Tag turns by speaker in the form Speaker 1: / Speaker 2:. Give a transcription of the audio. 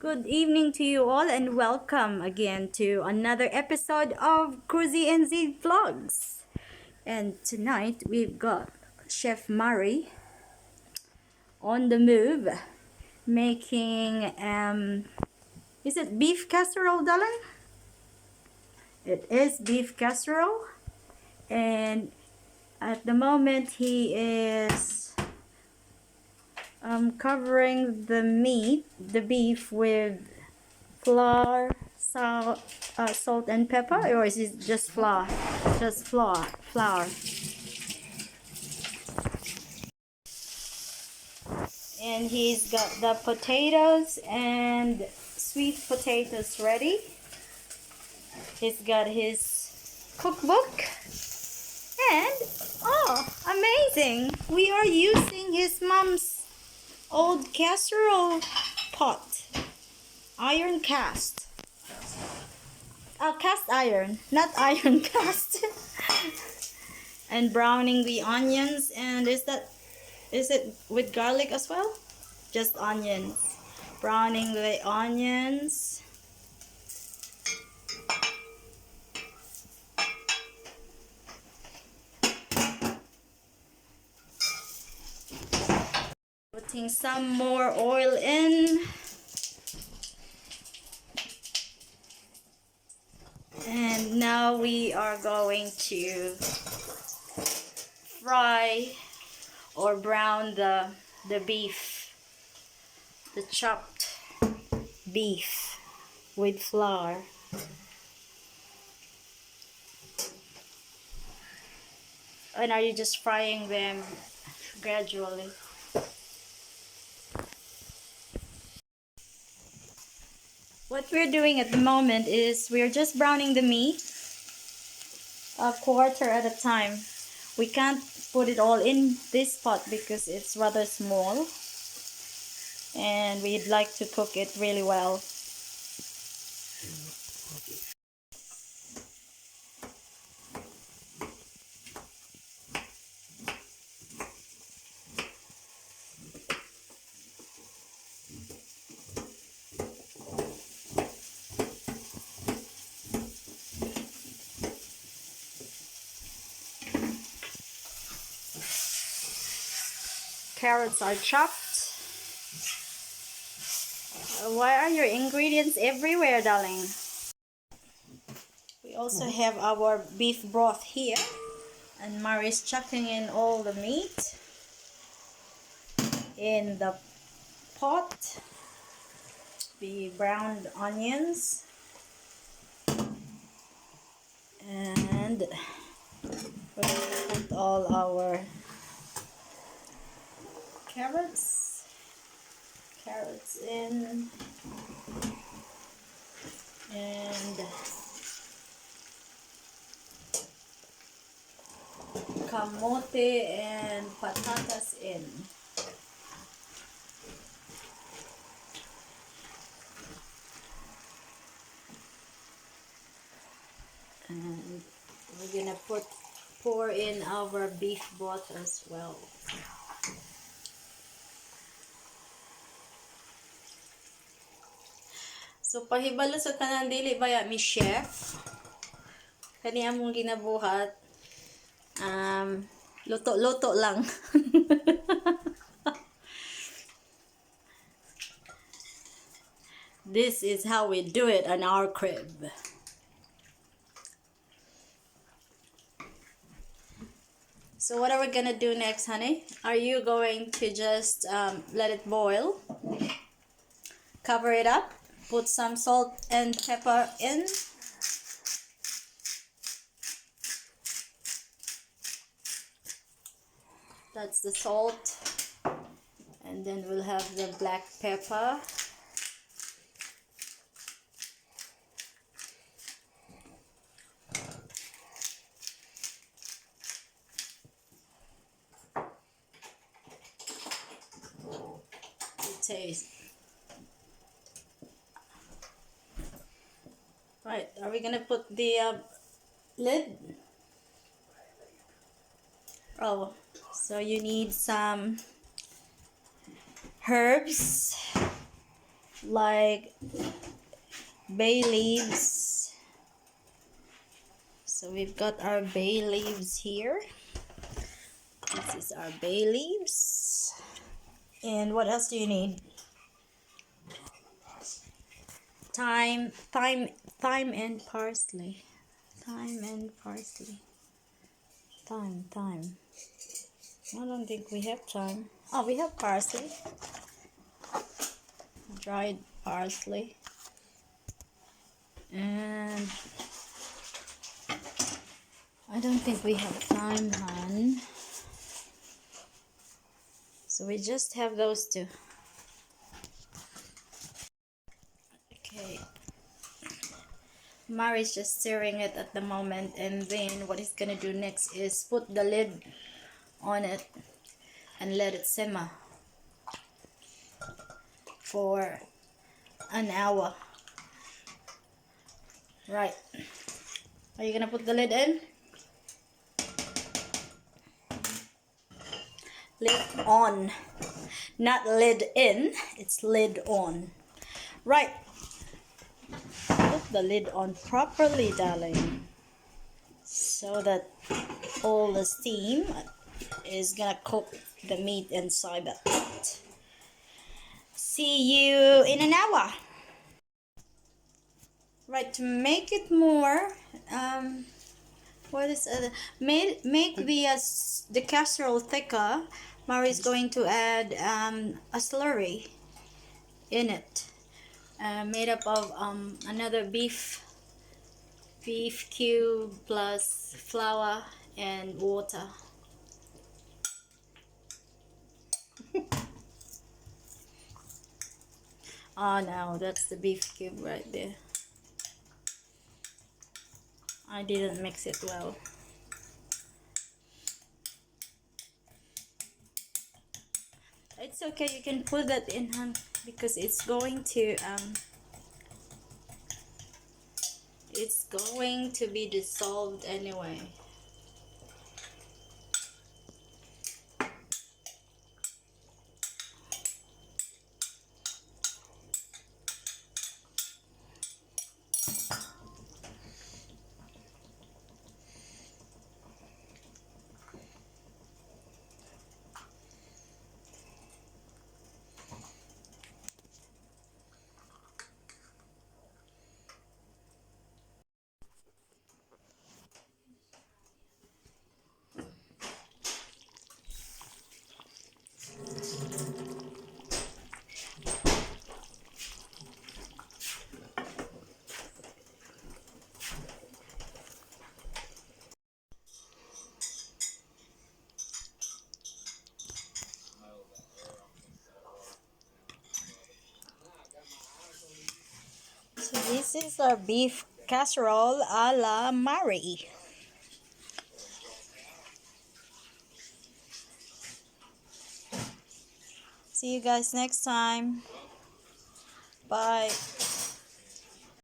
Speaker 1: Good evening to you all and welcome again to another episode of Cruisy and Z Vlogs. And tonight we've got Chef Murray on the move making is it beef casserole, darling? It is beef casserole, and at the moment he is covering the beef with flour, salt and pepper, or is it just flour? Just flour. And he's got the potatoes and sweet potatoes ready. He's got his cookbook. And, oh, amazing! We are using his mom's old casserole pot. Iron cast. Cast iron, not iron cast. And browning the onions. And is it with garlic as well? Just onions. Browning the onions. Putting some more oil in. And now we are going to fry or brown the beef, the chopped beef with flour. And are you just frying them gradually? What we're doing at the moment is we're just browning the meat a quarter at a time. We can't put it all in this pot because it's rather small and we'd like to cook it really well. Carrots are chopped. Why are your ingredients everywhere, darling? We also have our beef broth here, and Mari's chucking in all the meat in the pot, the browned onions, and we're going to put all our carrots in, and kamote and patatas in. And we're gonna pour in our beef broth as well. So pahibalo sa tanan dili baya mi chef. Kani among ginabuhat. Luto-luto lang. This is how we do it on our crib. So what are we gonna do next, honey? Are you going to just let it boil? Cover it up? Put some salt and pepper in. That's the salt. And then we'll have the black pepper. Taste. Right, are we gonna put the lid? Oh, so you need some herbs like bay leaves. So we've got our bay leaves here. This is our bay leaves. And what else do you need? Thyme and parsley. Thyme and parsley. Thyme. I don't think we have thyme. Oh, we have parsley. Dried parsley. And I don't think we have thyme, hon. So we just have those two. Okay. Mari's just stirring it at the moment, and then what he's gonna do next is put the lid on it and let it simmer for an hour. Right. Are you gonna put the lid in? Lid on. Not lid in, it's lid on. Right. Put the lid on properly, darling, so that all the steam is gonna cook the meat inside it. See you in an hour. Right, to make it more, what is other? Make the casserole thicker. Mari's going to add a slurry in it, made up of another beef cube plus flour and water. Oh no, that's the beef cube right there. I didn't mix it well. It's okay, you can put that in, hun, because it's going to be dissolved anyway. So this is our beef casserole a la Mari. See you guys next time. Bye.